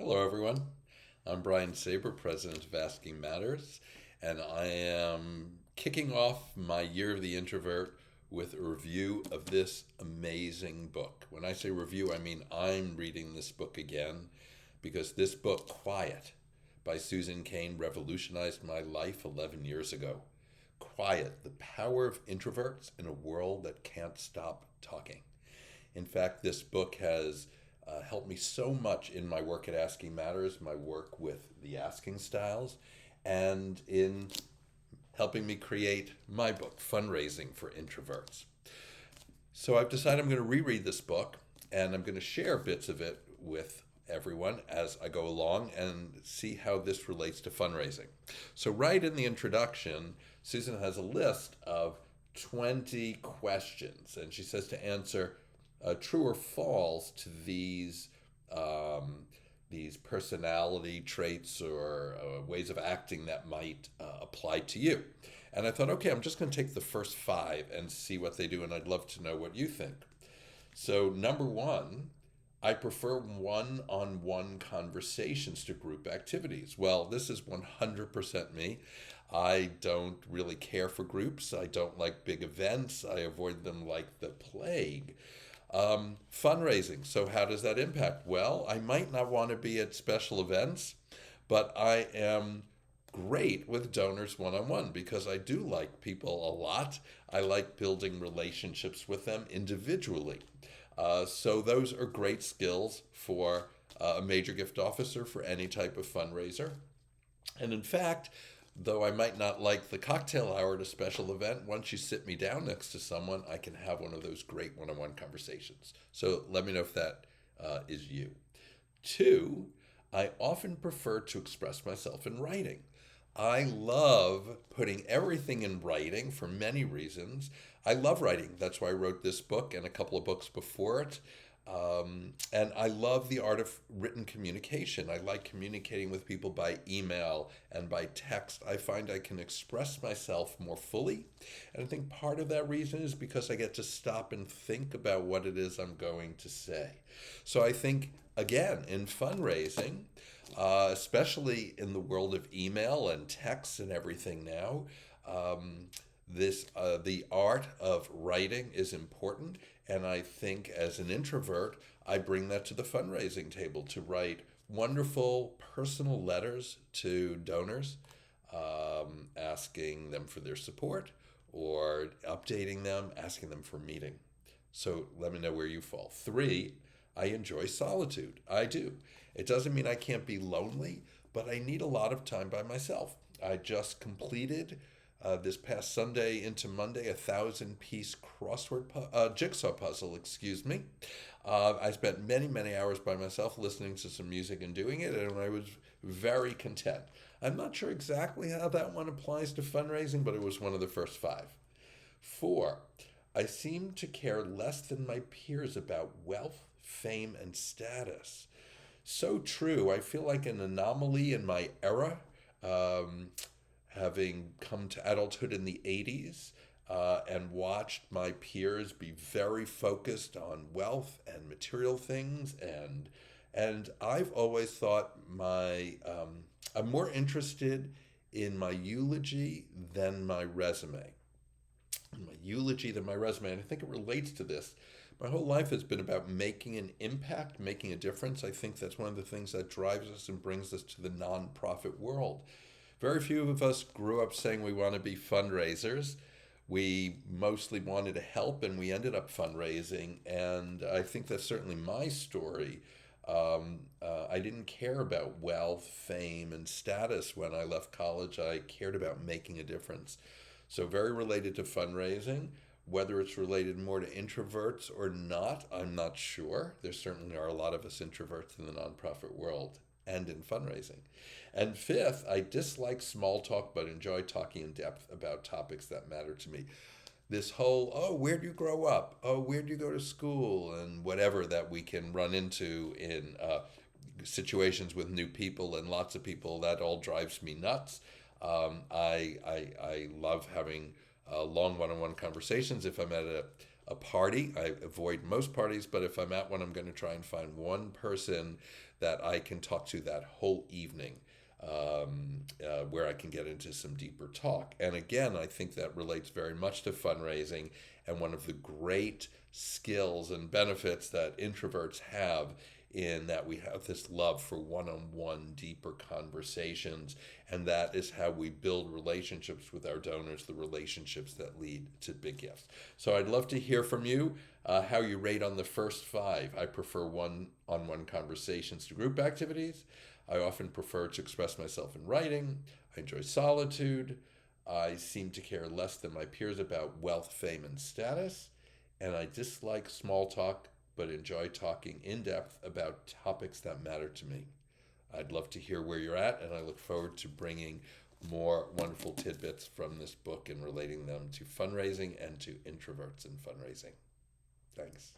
Hello, everyone. I'm Brian Saber, president of Asking Matters, and I am kicking off my Year of the Introvert with a review of this amazing book. When I say review, I mean I'm reading this book again because this book, Quiet, by Susan Cain, revolutionized my life 11 years ago. Quiet, the power of introverts in a world that can't stop talking. In fact, this book has helped me so much in my work at Asking Matters, my work with the asking styles, and in helping me create my book, Fundraising for Introverts. So I've decided I'm going to reread this book and I'm going to share bits of it with everyone as I go along and see how this relates to fundraising. So, right in the introduction, Susan has a list of 20 questions, and she says to answer true or false to these personality traits or ways of acting that might apply to you. And I thought, okay, I'm just going to take the first five and see what they do, and I'd love to know what you think. So, number one, I prefer one on one conversations to group activities. Well, this is 100% me. I don't really care for groups. I don't like big events. I avoid them like the plague. Fundraising. So, how does that impact? Well, I might not want to be at special events, but I am great with donors one on one because I do like people a lot. I like building relationships with them individually. So, those are great skills for a major gift officer for any type of fundraiser. And in fact, though I might not like the cocktail hour at a special event, once you sit me down next to someone, I can have one of those great one on one conversations. So let me know if that is you. Two, I often prefer to express myself in writing. I love putting everything in writing for many reasons. I love writing. That's why I wrote this book and a couple of books before it. And I love the art of written communication. I like communicating with people by email and by text. I find I can express myself more fully. And I think part of that reason is because I get to stop and think about what it is I'm going to say. So I think, again, in fundraising, especially in the world of email and text and everything now, the art of writing is important, and I think as an introvert, I bring that to the fundraising table to write wonderful personal letters to donors, asking them for their support or updating them, asking them for a meeting. So let me know where you fall. Three, I enjoy solitude. I do. It doesn't mean I can't be lonely, but I need a lot of time by myself. I just completed this past Sunday into Monday, 1,000-piece jigsaw puzzle. Excuse me. I spent many, many hours by myself listening to some music and doing it, and I was very content. I'm not sure exactly how that one applies to fundraising, but it was one of the first five. Four, I seem to care less than my peers about wealth, fame, and status. So true. I feel like an anomaly in my era. Having come to adulthood in the 80s and watched my peers be very focused on wealth and material things, and I've always thought I'm more interested in my eulogy than my resume. My eulogy than my resume, and I think it relates to this. My whole life has been about making an impact, making a difference. I think that's one of the things that drives us and brings us to the nonprofit world. Very few of us grew up saying we want to be fundraisers. We mostly wanted to help, and we ended up fundraising. And I think that's certainly my story. I didn't care about wealth, fame, and status when I left college. I cared about making a difference. So, very related to fundraising. Whether it's related more to introverts or not, I'm not sure. There certainly are a lot of us introverts in the nonprofit world and in fundraising. And fifth, I dislike small talk but enjoy talking in depth about topics that matter to me. This whole, oh, where do you grow up? Oh, where do you go to school? And whatever that we can run into in situations with new people and lots of people, that all drives me nuts. I love having long one-on-one conversations. If I'm at a party. I avoid most parties, but if I'm at one, I'm going to try and find one person that I can talk to that whole evening, where I can get into some deeper talk. And again, I think that relates very much to fundraising. And one of the great skills and benefits that introverts have, in that we have this love for one-on-one deeper conversations, and that is how we build relationships with our donors, the relationships that lead to big gifts. So I'd love to hear from you, how you rate on the first five. I prefer one-on-one conversations to group activities. I often prefer to express myself in writing. I enjoy solitude. I seem to care less than my peers about wealth, fame, and status. And I dislike small talk, but enjoy talking in depth about topics that matter to me. I'd love to hear where you're at, and I look forward to bringing more wonderful tidbits from this book and relating them to fundraising and to introverts and fundraising. Thanks.